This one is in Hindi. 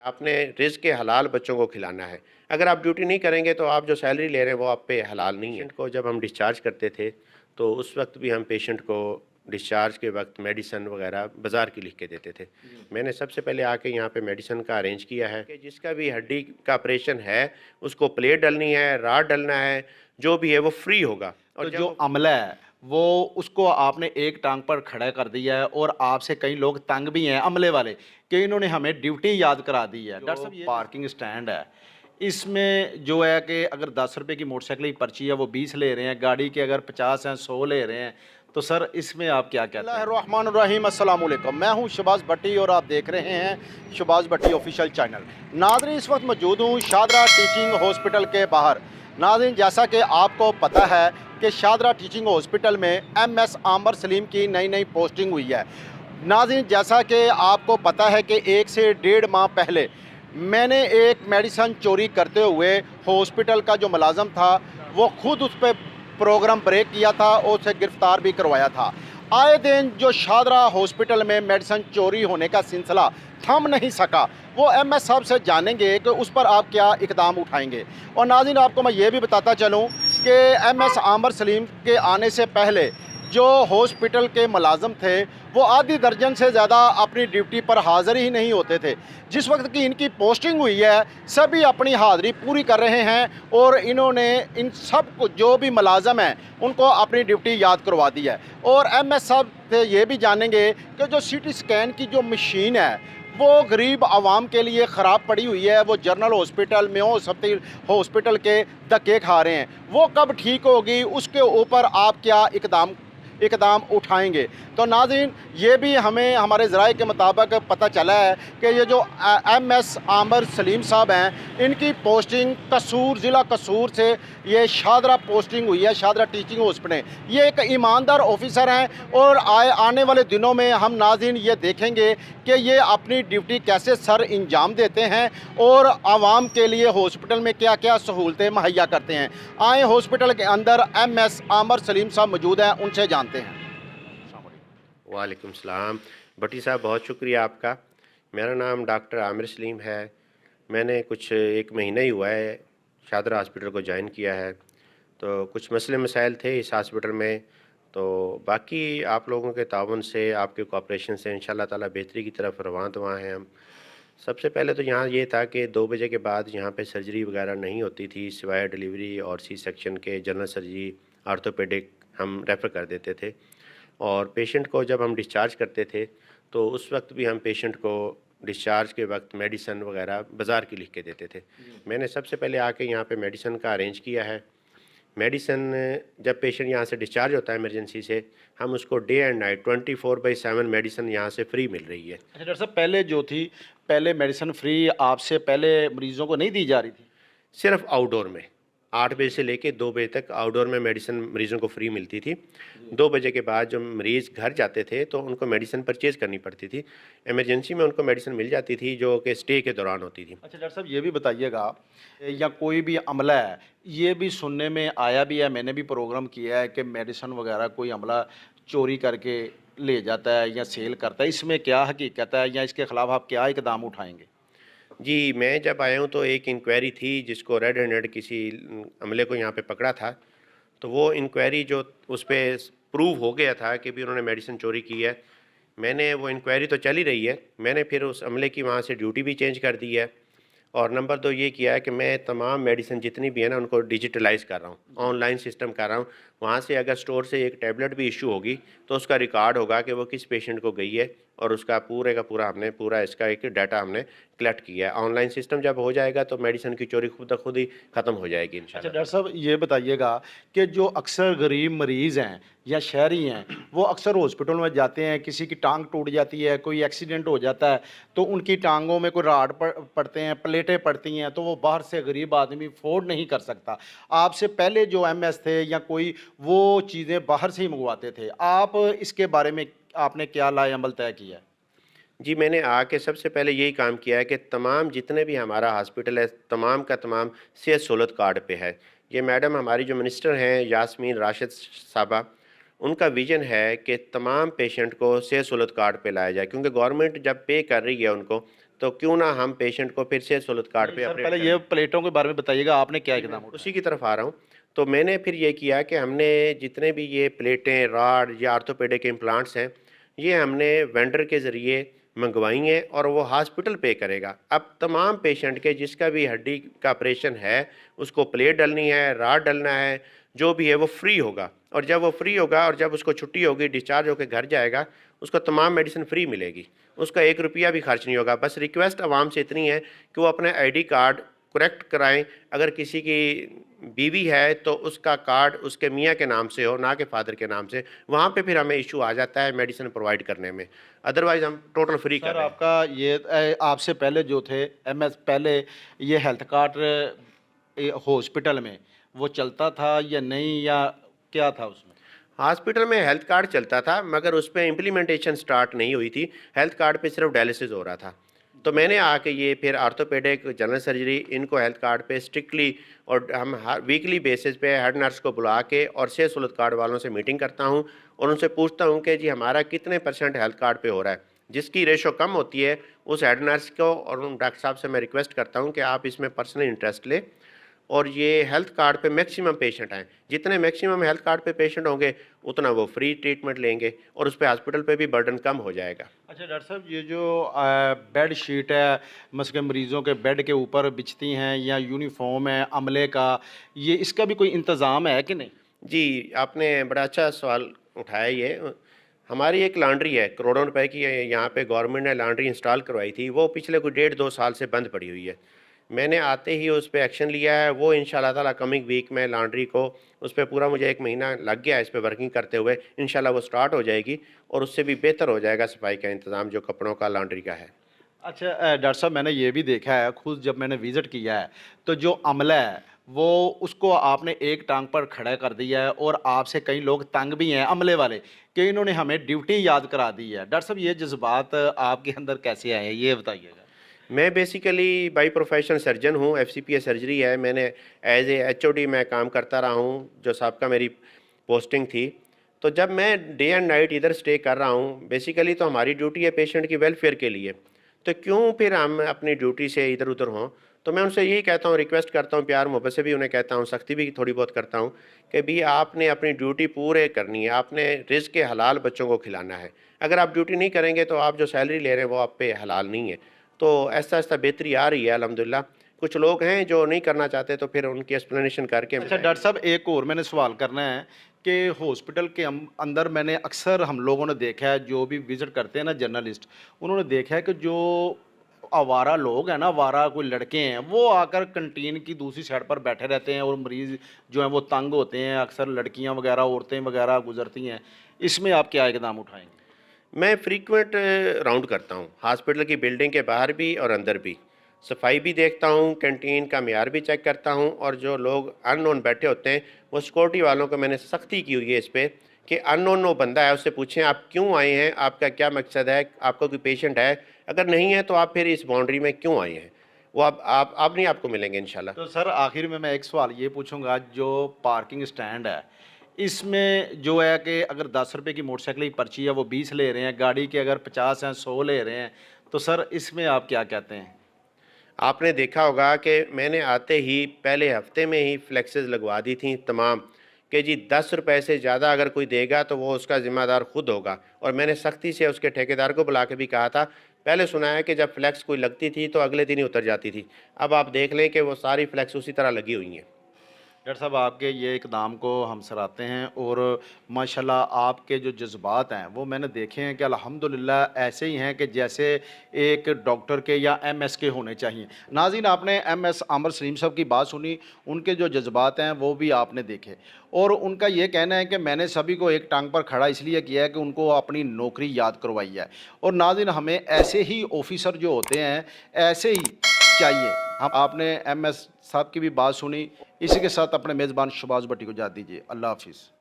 आपने रिज़्क़ के हलाल बच्चों को खिलाना है। अगर आप ड्यूटी नहीं करेंगे तो आप जो सैलरी ले रहे हैं वो आप पे हलाल नहीं है। पेशेंट को जब हम डिस्चार्ज करते थे तो उस वक्त भी हम पेशेंट को डिस्चार्ज के वक्त मेडिसिन वगैरह बाज़ार की लिख के देते थे। मैंने सबसे पहले आके यहाँ पे मेडिसिन का अरेंज किया है कि जिसका भी हड्डी का ऑपरेशन है उसको प्लेट डलनी है, राड डलना है, जो भी है वो फ्री होगा। तो और जो जब अमला है वो उसको आपने एक टांग पर खड़ा कर दिया है और आपसे कई लोग तंग भी हैं अमले वाले कि इन्होंने हमें ड्यूटी याद करा दी है। डॉक्टर साहब ये पार्किंग स्टैंड है इसमें जो है कि अगर 10 रुपये की मोटरसाइकिल की पर्ची है वो 20 ले रहे हैं, गाड़ी के अगर 50 हैं 100 ले रहे हैं, तो सर इसमें आप क्या कहते हैं? बिस्मिल्लाहिर्रहमानिर्रहीम, अस्सलाम वालेकुम। मैं हूं शहबाज भट्टी और आप देख रहे हैं शहबाज भट्टी ऑफिशियल चैनल। नाज़रीन, इस वक्त मौजूद हूं शादरा टीचिंग हॉस्पिटल के बाहर। नाज़रीन, जैसा कि आपको पता है कि शादरा टीचिंग हॉस्पिटल में MS आमर सलीम की नई नई पोस्टिंग हुई है। नाज़रीन, जैसा कि आपको पता है कि 1 से 1.5 माह पहले मैंने एक मेडिसिन चोरी करते हुए हॉस्पिटल का जो मुलाजम था वो खुद उस पर प्रोग्राम ब्रेक किया था और उसे गिरफ़्तार भी करवाया था। आए दिन जो शादरा हॉस्पिटल में मेडिसिन चोरी होने का सिलसिला थम नहीं सका, वो MS साहब से जानेंगे कि उस पर आप क्या इकदाम उठाएंगे। और नाज़रीन, आपको मैं ये भी बताता चलूँ कि MS आमर सलीम के आने से पहले जो हॉस्पिटल के मुलाजम थे वो आधी दर्जन से ज़्यादा अपनी ड्यूटी पर हाज़िर ही नहीं होते थे। जिस वक्त की इनकी पोस्टिंग हुई है सभी अपनी हाज़िरी पूरी कर रहे हैं और इन्होंने इन सब को जो भी मुलाजम हैं उनको अपनी ड्यूटी याद करवा दी है। और MS साहब से ये भी जानेंगे कि जो CT स्कैन की जो मशीन है वो गरीब आवाम के लिए ख़राब पड़ी हुई है, वो जनरल हॉस्पिटल में हॉस्पिटल के धक्के खा रहे हैं, वो कब ठीक होगी उसके ऊपर आप क्या इकदाम उठाएंगे। तो नाज़रीन, ये भी हमें हमारे ज़राए के मुताबिक पता चला है कि ये जो MS आमर सलीम साहब हैं इनकी पोस्टिंग कसूर, ज़िला कसूर से ये शादरा पोस्टिंग हुई है, शादरा टीचिंग हॉस्पिटल। ये एक ईमानदार ऑफिसर हैं और आने वाले दिनों में हम नाज़रीन ये देखेंगे कि ये अपनी ड्यूटी कैसे सर अंजाम देते हैं और आवाम के लिए हॉस्पिटल में क्या क्या सहूलतें मुहैया करते हैं। आए हॉस्पिटल के अंदर MS आमर सलीम साहब मौजूद हैं, उनसे जानते हैं। वालेकुम सलाम। भट्टी साहब, बहुत शुक्रिया आपका। मेरा नाम डॉक्टर आमिर सलीम है। मैंने कुछ 1 महीना ही हुआ है शादरा हॉस्पिटल को ज्वाइन किया है। तो कुछ मसले मसाइल थे इस हॉस्पिटल में, तो बाकी आप लोगों के ताउन से, आपके कोऑपरेशन से इंशाअल्लाह ताला बेहतरी की तरफ रवां दवां हैं हम। सबसे पहले तो यहाँ ये था कि 2 बजे के बाद यहाँ पे सर्जरी वगैरह नहीं होती थी, सिवाय डिलीवरी और सी सेक्शन के। जनरल सर्जरी, आर्थोपेडिक हम रेफ़र कर देते थे। और पेशेंट को जब हम डिस्चार्ज करते थे तो उस वक्त भी हम पेशेंट को डिस्चार्ज के वक्त मेडिसिन वगैरह बाज़ार की लिख के देते थे। मैंने सबसे पहले आके यहाँ पे मेडिसिन का अरेंज किया है। मेडिसिन जब पेशेंट यहाँ से डिस्चार्ज होता है इमरजेंसी से, हम उसको डे एंड नाइट 24/7 मेडिसिन यहाँ से फ्री मिल रही है। अच्छा डॉक्टर साहब, पहले जो थी, पहले मेडिसिन फ्री आपसे पहले मरीजों को नहीं दी जा रही थी? सिर्फ आउटडोर में 8 बजे से लेके 2 बजे तक आउटडोर में मेडिसिन मरीज़ों को फ्री मिलती थी। 2 बजे के बाद जो मरीज़ घर जाते थे तो उनको मेडिसिन परचेज़ करनी पड़ती थी। इमरजेंसी में उनको मेडिसिन मिल जाती थी जो कि स्टे के दौरान होती थी। अच्छा डॉक्टर साहब, ये भी बताइएगा या कोई भी अमला है, ये भी सुनने में आया भी है, मैंने भी प्रोग्राम किया है कि मेडिसिन वगैरह कोई अमला चोरी करके ले जाता है या सेल करता है, इसमें क्या हकीकत है या इसके ख़िलाफ़ आप क्या इकदाम उठाएंगे? जी, मैं जब आया हूँ तो एक इंक्वायरी थी जिसको रेड हैंडेड किसी अमले को यहाँ पे पकड़ा था। तो वो इंक्वायरी जो उस पे प्रूव हो गया था कि भी उन्होंने मेडिसिन चोरी की है। मैंने वो इंक्वायरी तो चल ही रही है, मैंने फिर उस अमले की वहाँ से ड्यूटी भी चेंज कर दी है। और नंबर 2 ये किया है कि मैं तमाम मेडिसिन जितनी भी है ना उनको डिजिटलाइज़ कर रहा हूँ, ऑनलाइन सिस्टम कर रहा हूँ। वहाँ से अगर स्टोर से एक टैबलेट भी इशू होगी तो उसका रिकॉर्ड होगा कि वो किस पेशेंट को गई है और उसका पूरे का पूरा हमने पूरा इसका एक डाटा हमने कलेक्ट किया है। ऑनलाइन सिस्टम जब हो जाएगा तो मेडिसिन की चोरी खुद ब खुद ही ख़त्म हो जाएगी अच्छा इंशाल्लाह। डॉक्टर साहब, ये बताइएगा कि जो अक्सर गरीब मरीज़ हैं या शहरी हैं, वो अक्सर हॉस्पिटल में जाते हैं, किसी की टांग टूट जाती है, कोई एक्सीडेंट हो जाता है, तो उनकी टांगों में कोई राड पड़ते हैं, प्लेटें पड़ती हैं, तो वो बाहर से गरीब आदमी अफोर्ड नहीं कर सकता। आपसे पहले जो MS थे या कोई, वो चीज़ें बाहर से ही मंगवाते थे। आप इसके बारे में आपने क्या लाए अमल तय किया है? जी, मैंने आके सबसे पहले यही काम किया है कि तमाम जितने भी हमारा हॉस्पिटल है, तमाम का तमाम सेहत सहूलत कार्ड पे है। ये मैडम हमारी जो मिनिस्टर हैं यास्मीन राशिद साहबा, उनका विज़न है कि तमाम पेशेंट को सेहत सहूलत कार्ड पे लाया जाए, क्योंकि गवर्नमेंट जब पे कर रही है उनको, तो क्यों ना हम पेशेंट को फिर से सहूलत कार्ड पे सर अपडेट पहले करें। ये प्लेटों के बारे में बताइएगा, आपने क्या इकदाम उठाया? उसी की तरफ आ रहा हूँ। तो मैंने फिर ये किया कि हमने जितने भी ये प्लेटें, रॉड या ऑर्थोपेडिक इम्प्लांट्स हैं, ये हमने वेंडर के ज़रिए मंगवाई हैं और वो हॉस्पिटल पे करेगा। अब तमाम पेशेंट के जिसका भी हड्डी का ऑपरेशन है, उसको प्लेट डलनी है, रॉड डलना है, जो भी है वो फ्री होगा। और जब वो फ्री होगा और जब उसको छुट्टी होगी, डिस्चार्ज होकर घर जाएगा, उसको तमाम मेडिसिन फ्री मिलेगी। उसका 1 रुपया भी खर्च नहीं होगा। बस रिक्वेस्ट आवाम से इतनी है कि वो अपने आईडी कार्ड करेक्ट कराएं। अगर किसी की बीवी है तो उसका कार्ड उसके मियाँ के नाम से हो, ना कि फादर के नाम से। वहाँ पे फिर हमें इशू आ जाता है मेडिसिन प्रोवाइड करने में। अदरवाइज़ हम टोटल फ्री कर सर रहे हैं। आपका ये आपसे पहले जो थे एमएस, पहले ये हेल्थ कार्ड हॉस्पिटल में वो चलता था या नहीं, या क्या था उसमें? हॉस्पिटल में हेल्थ कार्ड चलता था मगर उस पे इम्प्लीमेंटेशन स्टार्ट नहीं हुई थी। हेल्थ कार्ड पे सिर्फ डायलिसिस हो रहा था। तो मैंने आके ये फिर ऑर्थोपेडिक, जनरल सर्जरी, इनको हेल्थ कार्ड पे स्ट्रिक्टली, और हम हर वीकली बेसिस पे हेड नर्स को बुला के और सेहत सहूलत कार्ड वालों से मीटिंग करता हूँ और उनसे पूछता हूँ कि जी हमारा कितने % हेल्थ कार्ड पे हो रहा है। जिसकी रेशो कम होती है उस हेड नर्स को और उन डॉक्टर साहब से मैं रिक्वेस्ट करता हूँ कि आप इसमें पर्सनल इंटरेस्ट लें और ये हेल्थ कार्ड पे मैक्सिमम पेशेंट आएँ। जितने मैक्सिमम हेल्थ कार्ड पे पेशेंट होंगे उतना वो फ्री ट्रीटमेंट लेंगे और उस पे हॉस्पिटल पे भी बर्डन कम हो जाएगा। अच्छा डॉक्टर साहब, ये जो बेड शीट है मसके मरीज़ों के बेड के ऊपर बिछती हैं, या यूनिफॉर्म है अमले का, ये इसका भी कोई इंतज़ाम है कि नहीं? जी, आपने बड़ा अच्छा सवाल उठाया ये। हमारी एक लॉन्ड्री है, करोड़ों रुपए की है, यहाँ पे गवर्नमेंट ने लॉन्ड्री इंस्टॉल करवाई थी, वो पिछले कोई 1.5-2 साल से बंद पड़ी हुई है। मैंने आते ही उस पे एक्शन लिया है, वो इंशाल्लाह ताला कमिंग वीक में लॉन्ड्री को, उस पे पूरा मुझे 1 महीना लग गया है इस पे वर्किंग करते हुए। इंशाल्लाह वो स्टार्ट हो जाएगी और उससे भी बेहतर हो जाएगा सफाई का इंतज़ाम जो कपड़ों का लॉन्ड्री का है। अच्छा डॉक्टर साहब, मैंने ये भी देखा है खुद जब मैंने विज़िट किया है, तो जो अमला है वो उसको आपने एक टांग पर खड़ा कर दिया है, और आपसे कई लोग तंग भी हैं अमले वाले कि इन्होंने हमें ड्यूटी याद करा दी है। डॉक्टर साहब, ये जज्बात आपके अंदर कैसे आए हैं, ये बताइएगा? मैं बेसिकली बाय प्रोफेशन सर्जन हूँ, एफसीपीए सर्जरी है। मैंने एज ए एचओडी मैं काम करता रहा हूँ, जो साबका मेरी पोस्टिंग थी। तो जब मैं डे एंड नाइट इधर स्टे कर रहा हूँ, बेसिकली तो हमारी ड्यूटी है पेशेंट की वेलफेयर के लिए, तो क्यों फिर हम अपनी ड्यूटी से इधर उधर हों। तो मैं उनसे यही कहता हूँ, रिक्वेस्ट करता हूँ, प्यार मोहब्बत से भी उन्हें कहता हूँ, सख्ती भी थोड़ी बहुत करता हूँ कि भी आपने अपनी ड्यूटी पूरे करनी है, आपने रिज़्क़ के हलाल बच्चों को खिलाना है। अगर आप ड्यूटी नहीं करेंगे तो आप जो सैलरी ले रहे हैं वो आप पे हलाल नहीं है। तो ऐसा-ऐसा बेहतरी आ रही है अल्हम्दुलिल्लाह। कुछ लोग हैं जो नहीं करना चाहते तो फिर उनकी एक्सप्लेनेशन करके अच्छा डॉक्टर साहब, एक और मैंने सवाल करना है कि हॉस्पिटल के अंदर मैंने अक्सर हम लोगों ने देखा है, जो भी विज़िट करते हैं ना जर्नलिस्ट, उन्होंने देखा है कि जो आवारा लोग हैं ना, आवारा कोई लड़के हैं, वो आकर कैंटीन की दूसरी साइड पर बैठे रहते हैं और मरीज़ जो हैं वो तंग होते हैं। अक्सर लड़कियां वगैरह, औरतें वगैरह गुजरती हैं। इसमें आप क्या इकदाम उठाएंगे? मैं फ्रीक्वेंट राउंड करता हूँ, हॉस्पिटल की बिल्डिंग के बाहर भी और अंदर भी। सफाई भी देखता हूँ, कैंटीन का मियार भी चेक करता हूँ और जो लोग अननोन बैठे होते हैं, वो सिक्योरिटी वालों को मैंने सख्ती की हुई है इस पे कि अननोन वो बंदा है, उससे पूछें आप क्यों आए हैं, आपका क्या मकसद है, आपका कोई पेशेंट है? अगर नहीं है तो आप फिर इस बाउंड्री में क्यों आए हैं? वो आप नहीं आपको मिलेंगे इंशाल्लाह। तो सर आखिर में मैं एक सवाल ये पूछूंगा, जो पार्किंग स्टैंड है इसमें जो है कि अगर 10 रुपए की मोटरसाइकिल की पर्ची है वो 20 ले रहे हैं, गाड़ी के अगर 50 हैं 100 ले रहे हैं, तो सर इसमें आप क्या कहते हैं? आपने देखा होगा कि मैंने आते ही पहले हफ्ते में ही फ्लेक्सेस लगवा दी थी तमाम कि जी 10 रुपए से ज़्यादा अगर कोई देगा तो वो उसका ज़िम्मेदार खुद होगा। और मैंने सख्ती से उसके ठेकेदार को बुला के भी कहा था। पहले सुना है कि जब फ्लैक्स कोई लगती थी तो अगले दिन ही उतर जाती थी। अब आप देख लें कि वो सारी फ्लैक्स उसी तरह लगी हुई हैं। डॉक्टर साहब, आपके ये इकदाम को हम सराहते हैं, और माशाल्लाह आपके जो जज्बात हैं वो मैंने देखे हैं कि अल्हम्दुलिल्लाह ऐसे ही हैं कि जैसे एक डॉक्टर के या एमएस के होने चाहिए। नाज़रीन, आपने एमएस आमिर सलीम साहब की बात सुनी, उनके जो जज्बात हैं वो भी आपने देखे, और उनका ये कहना है कि मैंने सभी को एक टांग पर खड़ा इसलिए किया है कि उनको अपनी नौकरी याद करवाई है। और नाज़रीन, हमें ऐसे ही ऑफिसर जो होते हैं ऐसे ही चाहिए। हम आपने एमएस साहब की भी बात सुनी। इसी के साथ अपने मेज़बान शहबाज भट्टी को इजाज़त दीजिए। अल्लाह हाफिज़।